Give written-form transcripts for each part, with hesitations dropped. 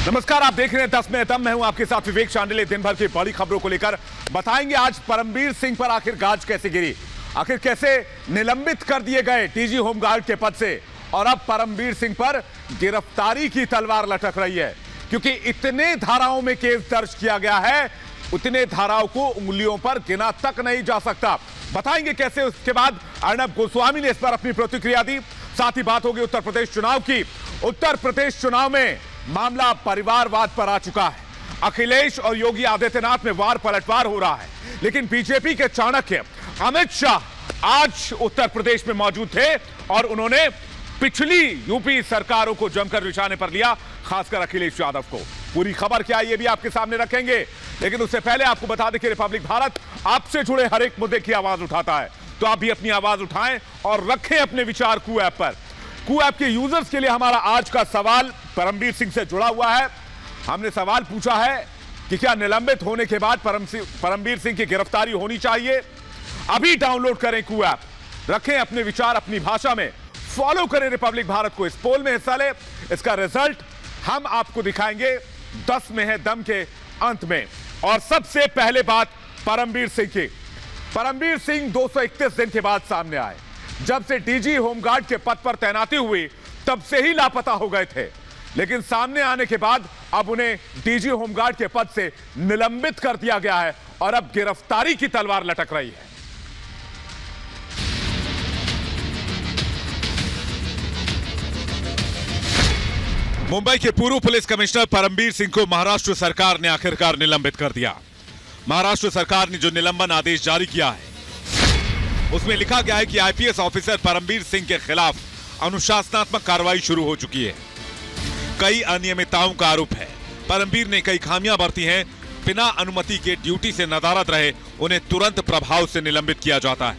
नमस्कार, आप देख रहे हैं 10 में दम। मैं हूं आपके साथ विवेक चांडिले। दिन भर की बड़ी खबरों को लेकर बताएंगे आज परमबीर सिंह पर आखिर गाज कैसे गिरी, आखिर कैसे निलंबित कर दिए गए डीजी होमगार्ड के पद से, और अब परमबीर सिंह पर गिरफ्तारी की तलवार लटक रही है क्योंकि इतने धाराओं में केस दर्ज किया गया है, उतने धाराओं को उंगलियों पर गिना तक नहीं जा सकता। बताएंगे कैसे। उसके बाद अर्नब गोस्वामी ने इस पर अपनी प्रतिक्रिया दी। साथ ही बात होगी उत्तर प्रदेश चुनाव की। उत्तर प्रदेश चुनाव में मामला परिवारवाद पर आ चुका है। अखिलेश और योगी आदित्यनाथ में वार पलटवार हो रहा है, लेकिन बीजेपी के चाणक्य अमित शाह आज उत्तर प्रदेश में मौजूद थे और उन्होंने पिछली यूपी सरकारों को जमकर निशाने पर लिया, खासकर अखिलेश यादव को। पूरी खबर क्या है ये भी आपके सामने रखेंगे, लेकिन उससे पहले आपको बता दें कि रिपब्लिक भारत आपसे जुड़े हर एक मुद्दे की आवाज उठाता है, तो आप भी अपनी आवाज उठाएं और रखें अपने विचार कू ऐप पर। कू ऐप के यूजर्स के लिए हमारा आज का सवाल परमबीर सिंह से जुड़ा हुआ है। हमने सवाल पूछा है कि क्या निलंबित होने के बाद परमबीर सिंह की गिरफ्तारी होनी चाहिए। अभी डाउनलोड करें कू ऐप, रखें अपने विचार अपनी भाषा में, फॉलो करें रिपब्लिक भारत को, इस पोल में हिस्सा लें। इसका रिजल्ट हम आपको दिखाएंगे 10 में है दम के अंत में। और सबसे पहले बात परमबीर सिंह की। परमबीर सिंह 231 दिन के बाद सामने आए। जब से डीजी होमगार्ड के पद पर तैनाती हुई तब से ही लापता हो गए थे, लेकिन सामने आने के बाद अब उन्हें डीजी होमगार्ड के पद से निलंबित कर दिया गया है और अब गिरफ्तारी की तलवार लटक रही है। मुंबई के पूर्व पुलिस कमिश्नर परमबीर सिंह को महाराष्ट्र सरकार ने आखिरकार निलंबित कर दिया। महाराष्ट्र सरकार ने जो निलंबन आदेश जारी किया है उसमें लिखा गया है कि आईपीएस ऑफिसर परमबीर सिंह के खिलाफ अनुशासनात्मक कार्रवाई शुरू हो चुकी है। कई अनियमितताओं का आरोप है। परमबीर ने कई खामियां बरती हैं। बिना अनुमति के ड्यूटी से नदारद रहे, उन्हें तुरंत प्रभाव से निलंबित किया जाता है।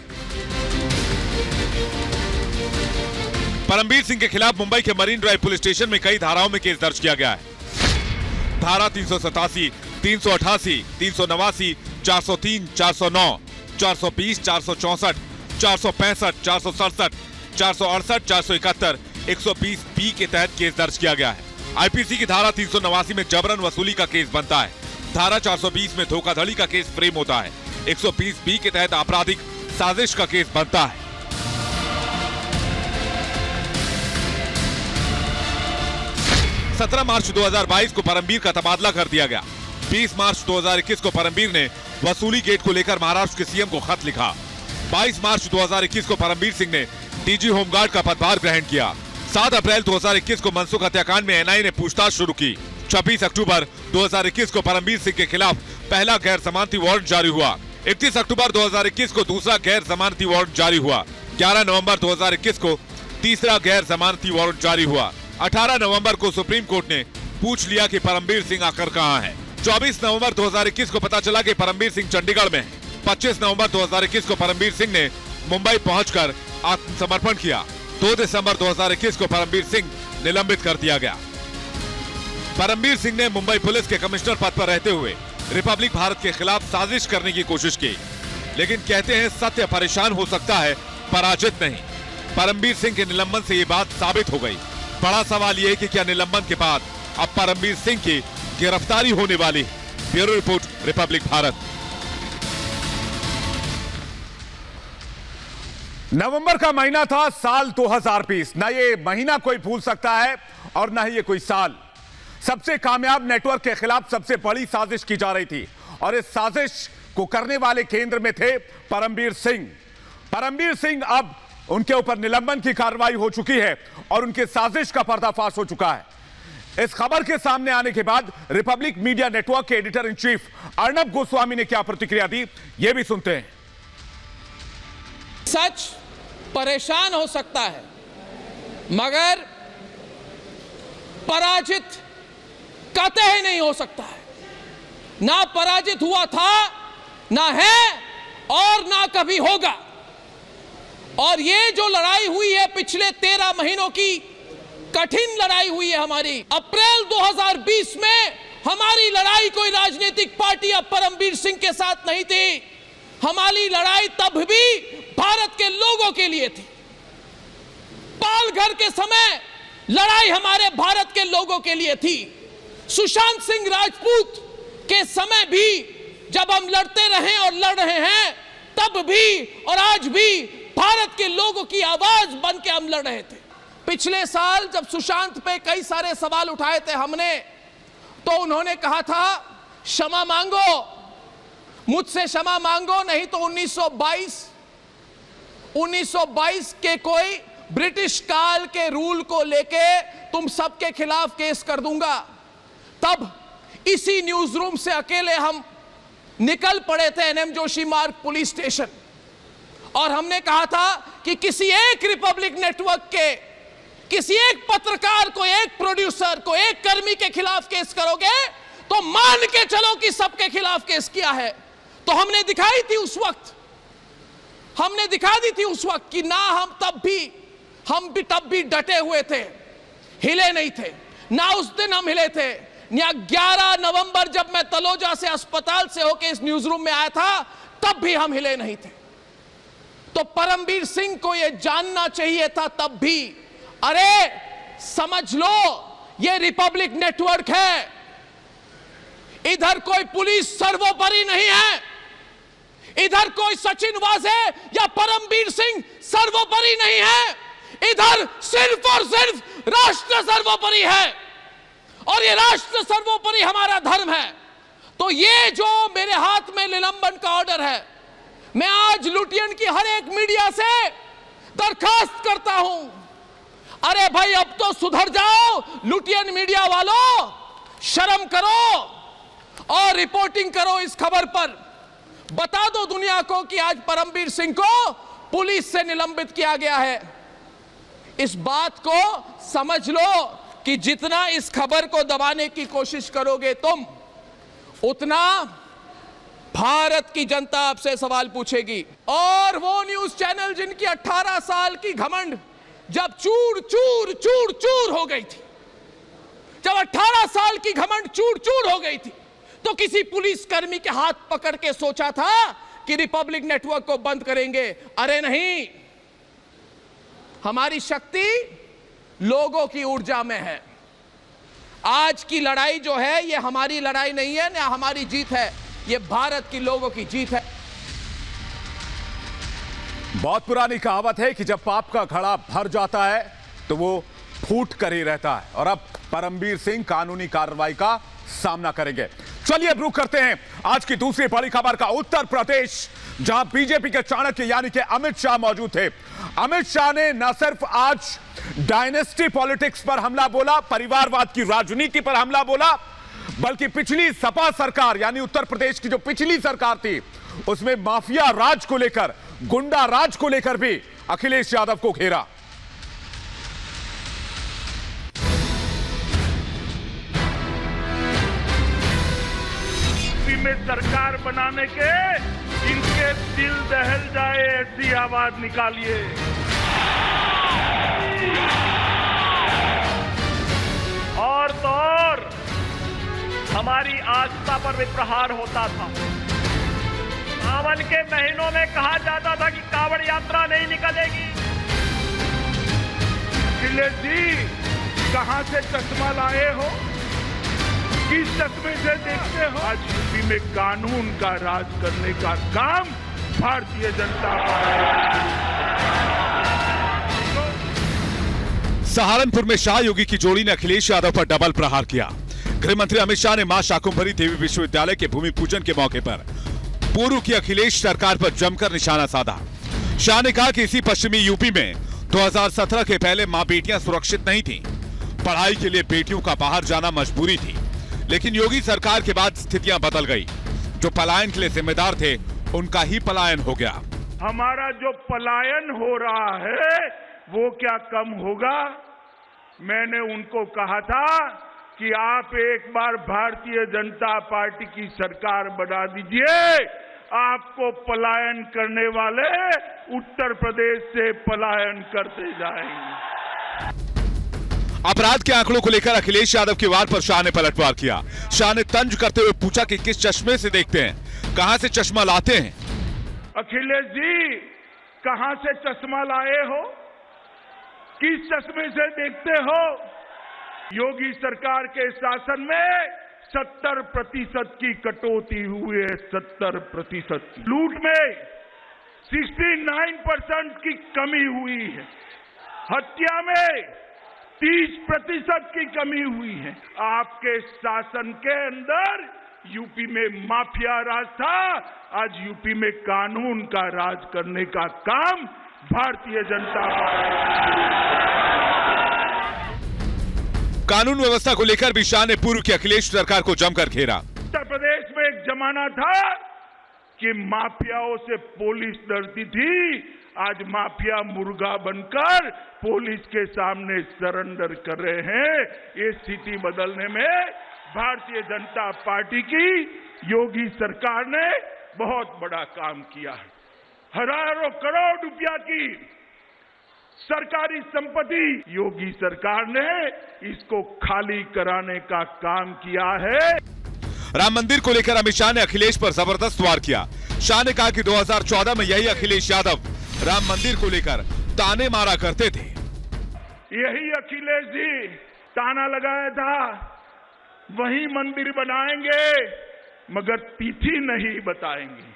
परमबीर सिंह के खिलाफ मुंबई के मरीन ड्राइव पुलिस स्टेशन में कई धाराओं में केस दर्ज किया गया है। धारा 387, 388, 389, 403, 409, 420, 464, 465, 467, 468, 471, 120 बी के तहत केस दर्ज किया गया है। आईपीसी की धारा 389 में जबरन वसूली का केस बनता है। धारा 420 में धोखाधड़ी का केस फ्रेम होता है। 120 बी के तहत आपराधिक साजिश का केस बनता है। मार्च 2022 को परमबीर का तबादला कर दिया गया। 20 मार्च 2021 को परमबीर ने वसूली गेट को लेकर महाराष्ट्र के सीएम को खत लिखा। 22 मार्च 2021 को परमबीर सिंह ने डीजी होमगार्ड का पदभार ग्रहण किया। 7 अप्रैल 2021 को मनसुख हत्याकांड में एनआईए ने पूछताछ शुरू की। 26 अक्टूबर 2021 को परमबीर सिंह के खिलाफ पहला गैर जमानती वारंट जारी हुआ। 31 अक्टूबर 2021 को दूसरा गैर जमानती वारंट जारी हुआ। 11 नवंबर 2021 को तीसरा गैर जमानती वारंट जारी हुआ। 18 नवंबर को सुप्रीम कोर्ट ने पूछ लिया कि परमबीर सिंह आखिर कहां है। 24 नवंबर 2021 को पता चला कि परमबीर सिंह चंडीगढ़ में है। 25 नवंबर 2021 को परमबीर सिंह ने मुंबई पहुंचकर आत्मसमर्पण किया। 2 दिसंबर 2021 को परमबीर सिंह निलंबित कर दिया गया। परमबीर सिंह ने मुंबई पुलिस के कमिश्नर पद पर रहते हुए रिपब्लिक भारत के खिलाफ साजिश करने की कोशिश की, लेकिन कहते हैं सत्य परेशान हो सकता है, पराजित नहीं। परमबीर सिंह के निलंबन से ये बात साबित हो गई। बड़ा सवाल यह है कि क्या निलंबन के बाद अब परमबीर सिंह की गिरफ्तारी होने वाली है। Bureau report, Republic Bharat. नवंबर का महीना था, साल 2020। ना ये महीना कोई भूल सकता है और ना ही ये कोई साल। सबसे कामयाब नेटवर्क के खिलाफ सबसे बड़ी साजिश की जा रही थी और इस साजिश को करने वाले केंद्र में थे परमबीर सिंह। परमबीर सिंह अब उनके ऊपर निलंबन की कार्रवाई हो चुकी है और उनके साजिश का पर्दाफाश हो चुका है। इस खबर के सामने आने के बाद रिपब्लिक मीडिया नेटवर्क के editor in chief Arnab Goswami ने क्या प्रतिक्रिया दी, यह भी सुनते हैं। सच परेशान हो सकता है, मगर पराजित कतई नहीं हो सकता है। ना पराजित हुआ था, ना है और ना कभी होगा। और ये जो लड़ाई हुई है पिछले 13 महीनों की कठिन लड़ाई हुई है हमारी। अप्रैल 2020 में हमारी लड़ाई कोई राजनीतिक पार्टी अब परमबीर सिंह के साथ नहीं थी। हमारी लड़ाई तब भी भारत के लोगों के लिए थी। पालघर के समय लड़ाई हमारे भारत के लोगों के लिए थी। सुशांत सिंह राजपूत के समय भी जब हम लड़ते रहे और लड़ रहे हैं, तब भी और आज भी भारत के लोगों की आवाज बन के हम लड़ रहे थे। पिछले साल जब सुशांत पे कई सारे सवाल उठाए थे हमने, तो उन्होंने कहा था क्षमा मांगो, मुझसे क्षमा मांगो, नहीं तो 1922 के कोई ब्रिटिश काल के रूल को लेके तुम सबके खिलाफ केस कर दूंगा। तब इसी न्यूज रूम से अकेले हम निकल पड़े थे एनएम जोशी मार्ग पुलिस स्टेशन, और हमने कहा था कि किसी एक रिपब्लिक नेटवर्क के किसी एक पत्रकार को, एक प्रोड्यूसर को, एक कर्मी के खिलाफ केस करोगे तो मान के चलो कि सबके खिलाफ केस किया है। तो हमने दिखाई थी उस वक्त, हमने दिखा दी थी उस वक्त कि ना हम तब भी डटे हुए थे, हिले नहीं थे। ना उस दिन हम हिले थे, या 11 नवंबर जब मैं तलोजा से अस्पताल से होकर इस न्यूज रूम में आया था, तब भी हम हिले नहीं थे। तो परमबीर सिंह को यह जानना चाहिए था तब भी, अरे समझ लो ये रिपब्लिक नेटवर्क है, इधर कोई पुलिस सर्वोपरि नहीं है, इधर कोई सचिन वाजे या परमबीर सिंह सर्वोपरि नहीं है, इधर सिर्फ और सिर्फ राष्ट्र सर्वोपरि है, और ये राष्ट्र सर्वोपरि हमारा धर्म है। तो ये जो मेरे हाथ में निलंबन का ऑर्डर है, मैं आज लुटियन की हर एक मीडिया से दरखास्त करता हूं, अरे भाई अब तो सुधर जाओ लुटियन मीडिया वालों, शर्म करो और रिपोर्टिंग करो इस खबर पर। बता दो दुनिया को कि आज परमबीर सिंह को पुलिस से निलंबित किया गया है। इस बात को समझ लो कि जितना इस खबर को दबाने की कोशिश करोगे तुम, उतना भारत की जनता आपसे सवाल पूछेगी। और वो न्यूज चैनल जिनकी 18 साल की घमंड जब चूर चूर चूर चूर हो गई थी, जब 18 साल की घमंड चूर चूर हो गई थी, तो किसी पुलिस कर्मी के हाथ पकड़ के सोचा था कि रिपब्लिक नेटवर्क को बंद करेंगे? अरे नहीं, हमारी शक्ति लोगों की ऊर्जा में है। आज की लड़ाई जो है ये हमारी लड़ाई नहीं है, ना हमारी जीत है, ये भारत की लोगों की जीत है। बहुत पुरानी कहावत है कि जब पाप का घड़ा भर जाता है तो वो फूट कर ही रहता है, और अब परमबीर सिंह कानूनी कार्रवाई का सामना करेंगे। चलिए अब रुक करते हैं आज की दूसरी बड़ी खबर का। उत्तर प्रदेश, जहां बीजेपी के चाणक्य यानी कि अमित शाह मौजूद थे। अमित शाह ने न सिर्फ आज डायनेस्टी पॉलिटिक्स पर हमला बोला, परिवारवाद की राजनीति पर हमला बोला, बल्कि पिछली सपा सरकार यानी उत्तर प्रदेश की जो पिछली सरकार थी, उसमें माफिया राज को लेकर, गुंडा राज को लेकर भी अखिलेश यादव को घेरा। में सरकार बनाने के इनके दिल दहल जाए ऐसी आवाज निकालिए। और तो और हमारी आस्था पर भी प्रहार होता था। सावन के महीनों में कहा जाता था कि कांवड़ यात्रा नहीं निकलेगी। अखिलेश जी, कहां से चश्मा लाए हो, किस चश्मे से देखते हो? आज यूपी में कानून का राज करने का काम भारतीय जनता पार्टी। सहारनपुर में शाह योगी की जोड़ी ने अखिलेश यादव पर डबल प्रहार किया। गृह मंत्री अमित शाह ने मां शाकुंभरी देवी विश्वविद्यालय के भूमि पूजन के मौके पर पूर्व की अखिलेश सरकार पर जमकर निशाना साधा। शाह ने कहा कि इसी पश्चिमी यूपी में 2017 के पहले मां बेटियां सुरक्षित नहीं थीं। पढ़ाई के लिए बेटियों का बाहर जाना मजबूरी थी, लेकिन योगी सरकार के बाद स्थितियां बदल गई। जो पलायन के लिए जिम्मेदार थे उनका ही पलायन हो गया। हमारा जो पलायन हो रहा है वो क्या कम होगा? मैंने उनको कहा था कि आप एक बार भारतीय जनता पार्टी की सरकार बना दीजिए, आपको पलायन करने वाले उत्तर प्रदेश से पलायन करते जाएंगे। अपराध के आंकड़ों को लेकर अखिलेश यादव के वार पर शाह ने पलटवार किया। शाह ने तंज करते हुए पूछा कि किस चश्मे से देखते हैं, कहां से चश्मा लाते हैं? अखिलेश जी, कहां से चश्मा लाए हो, किस चश्मे से देखते हो? योगी सरकार के शासन में 70% की कटौती हुई है। 70% लूट में 69% की कमी हुई है। हत्या में 30% की कमी हुई है। आपके शासन के अंदर यूपी में माफिया राज था, आज यूपी में कानून का राज करने का काम भारतीय जनता पार्टी। कानून व्यवस्था को लेकर भी शाह ने पूर्व की अखिलेश सरकार को जमकर घेरा। उत्तर प्रदेश में एक जमाना था कि माफियाओं से पुलिस डरती थी, आज माफिया मुर्गा बनकर पुलिस के सामने सरेंडर कर रहे हैं। ये स्थिति बदलने में भारतीय जनता पार्टी की योगी सरकार ने बहुत बड़ा काम किया है। हजारों करोड़ रुपया की सरकारी संपत्ति योगी सरकार ने इसको खाली कराने का काम किया है। राम मंदिर को लेकर अमित शाह ने अखिलेश पर जबरदस्त वार किया। शाह ने कहा कि 2014 में यही अखिलेश यादव राम मंदिर को लेकर ताने मारा करते थे। यही अखिलेश जी ताना लगाया था, वही मंदिर बनाएंगे मगर तिथि नहीं बताएंगे।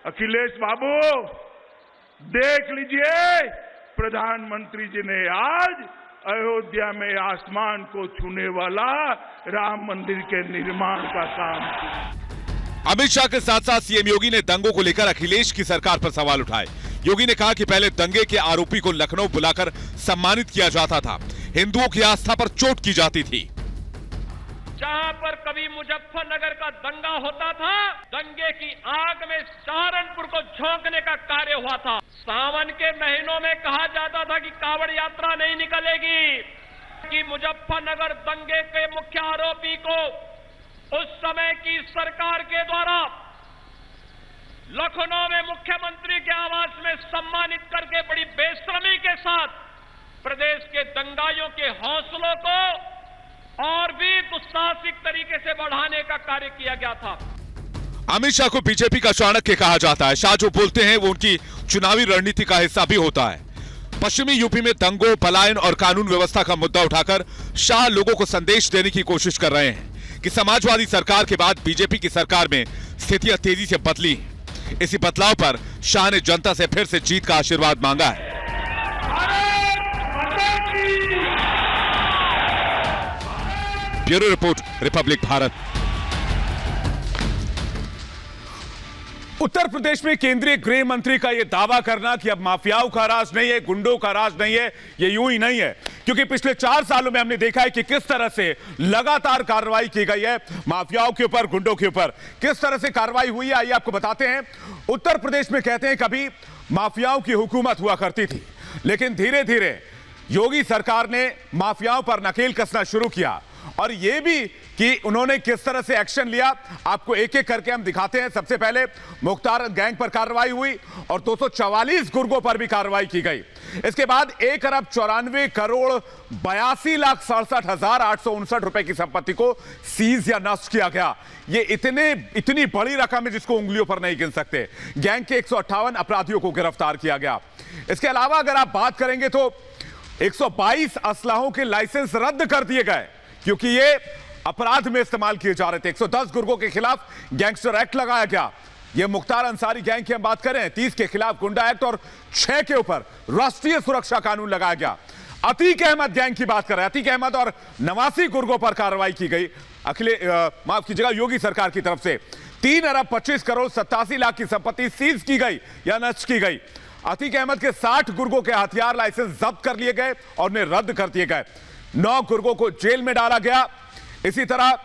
अखिलेश बाबू देख लीजिए, प्रधानमंत्री जी ने आज अयोध्या में आसमान को छूने वाला राम मंदिर के निर्माण का काम किया। अमित शाह के साथ साथ सीएम योगी ने दंगों को लेकर अखिलेश की सरकार पर सवाल उठाए। योगी ने कहा कि पहले दंगे के आरोपी को लखनऊ बुलाकर सम्मानित किया जाता था, हिंदुओं की आस्था पर चोट की जाती थी। जहां पर कभी मुजफ्फरनगर का दंगा होता था, दंगे की आग में सहारनपुर को झोंकने का कार्य हुआ था। सावन के महीनों में कहा जाता था कि कांवड़ यात्रा नहीं निकलेगी, कि मुजफ्फरनगर दंगे के मुख्य आरोपी को उस समय की सरकार के द्वारा लखनऊ में मुख्यमंत्री के आवास में सम्मानित करके बड़ी बेशर्मी के साथ प्रदेश के दंगाइयों के हौसलों को और भी दुस्साहसिक तरीके से बढ़ाने का कार्य किया गया था। अमित शाह को बीजेपी का चाणक्य कहा जाता है। शाह जो बोलते हैं वो उनकी चुनावी रणनीति का हिस्सा भी होता है। पश्चिमी यूपी में दंगों, पलायन और कानून व्यवस्था का मुद्दा उठाकर शाह लोगों को संदेश देने की कोशिश कर रहे हैं कि समाजवादी सरकार के बाद बीजेपी की सरकार में स्थितियां तेजी से बदली। इसी बदलाव पर शाह ने जनता से फिर से जीत का आशीर्वाद मांगा है। Bureau report, Republic Bharat. Uttar Pradesh में केंद्रीय गृह मंत्री का यह दावा करना कि अब माफियाओं का राज नहीं है, गुंडों का राज नहीं है, ये यूं ही नहीं है, क्योंकि पिछले 4 सालों में हमने देखा है कि किस तरह से लगातार कार्रवाई की गई है माफियाओं के ऊपर, गुंडों के ऊपर। किस तरह से कार्रवाई हुई है आइए आपको बताते हैं। उत्तर प्रदेश में कहते हैं कभी माफियाओं की हुकूमत हुआ करती थी, लेकिन धीरे धीरे योगी सरकार ने माफियाओं पर नकेल कसना शुरू किया, और यह भी कि उन्होंने किस तरह से एक्शन लिया आपको एक एक करके हम दिखाते हैं। सबसे पहले मुख्तार गैंग पर कार्रवाई हुई और 244 गुर्गों पर भी कार्रवाई की गई। इसके बाद 1 अरब 94 करोड़ 82,67,859 रुपए की संपत्ति को सीज या नष्ट किया गया। ये इतनी बड़ी रकम है जिसको उंगलियों पर नहीं गिन सकते। गैंग के 158 अपराधियों को गिरफ्तार किया गया। इसके अलावा अगर आप बात करेंगे तो 122 असलाहों के लाइसेंस रद्द कर दिए गए, क्योंकि ये अपराध में इस्तेमाल किए जा रहे थे। 110 गुर्गों के खिलाफ गैंगस्टर एक्ट लगाया गया। ये मुख्तार अंसारी गैंग की हम बात करें, 30 के खिलाफ गुंडा एक्ट और 6 के ऊपर राष्ट्रीय सुरक्षा कानून लगाया गया। अतीक अहमद गैंग की बात कर रहे हैं, अतीक अहमद और 89 गुर्गों पर कार्रवाई की गई माफ कीजिएगा योगी सरकार की तरफ से। 3 अरब 25 करोड़ 87 लाख की संपत्ति सीज की गई या नष्ट की गई। अतीक अहमद के 60 गुर्गों के हथियार लाइसेंस जब्त कर लिए गए और उन्हें रद्द कर दिए गए। 9 गुर्गों को जेल में डाला गया। इसी तरह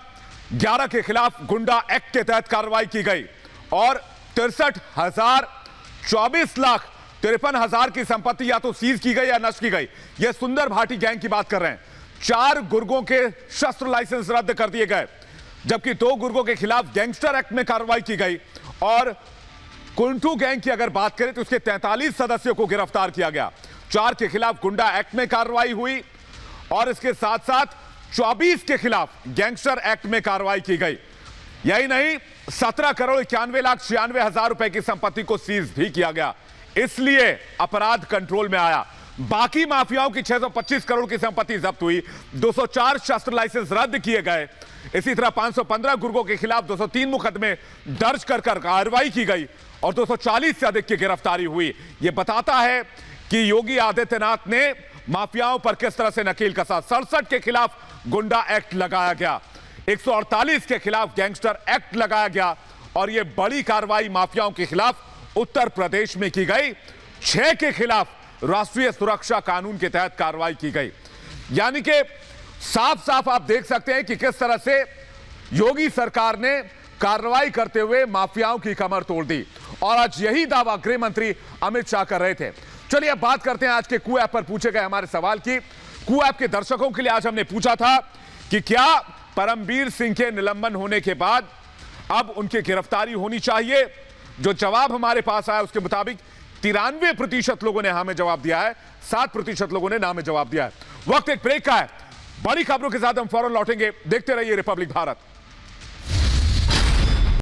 11 के खिलाफ गुंडा एक्ट के तहत कार्रवाई की गई और 63,24,53,000 की संपत्ति या तो सीज की गई या नष्ट की गई। यह सुंदर भाटी गैंग की बात कर रहे हैं। 4 गुर्गों के शस्त्र लाइसेंस रद्द कर दिए गए, जबकि 2 गुर्गों के खिलाफ गैंगस्टर एक्ट में कार्रवाई की गई। और कुंटू गैंग की अगर बात करें तो उसके 43 सदस्यों को गिरफ्तार किया गया। 4 के खिलाफ गुंडा एक्ट में कार्रवाई हुई और इसके साथ साथ 24 के खिलाफ गैंगस्टर एक्ट में कार्रवाई की गई। यही नहीं, 17 करोड़ 91,96,000 रुपए की संपत्ति को सीज भी किया गया। इसलिए अपराध कंट्रोल में आया। बाकी माफियाओं की 625 करोड़ की संपत्ति जब्त हुई, 204 शस्त्र लाइसेंस रद्द किए गए। इसी तरह 515 गुर्गों के खिलाफ 203 मुकदमे दर्ज कर कार्रवाई की गई और 240 से अधिक की गिरफ्तारी हुई। यह बताता है कि योगी आदित्यनाथ ने माफियाओं पर किस तरह से नकेल कसा। 67 के खिलाफ गुंडा एक्ट लगाया गया, 148 के खिलाफ गैंगस्टर एक्ट लगाया गया और यह बड़ी कार्रवाई माफियाओं के खिलाफ उत्तर प्रदेश में की गई। 6 के खिलाफ राष्ट्रीय सुरक्षा कानून के तहत कार्रवाई की गई। यानी कि साफ साफ आप देख सकते हैं कि किस तरह से योगी सरकार ने कार्रवाई करते हुए माफियाओं की कमर तोड़ दी और आज यही दावा गृह मंत्री अमित शाह कर रहे थे। चलिए अब बात करते हैं आज के कू ऐप पर पूछे गए हमारे सवाल की। कू ऐप के दर्शकों के लिए आज हमने पूछा था कि क्या परमबीर सिंह के निलंबन होने के बाद अब उनकी गिरफ्तारी होनी चाहिए। जो जवाब हमारे पास आया उसके मुताबिक 93% लोगों ने हाँ में जवाब दिया है, 7% लोगों ने ना में जवाब दिया है। वक्त एक ब्रेक का है। बड़ी खबरों के साथ हम फौरन लौटेंगे। देखते रहिए रिपब्लिक भारत।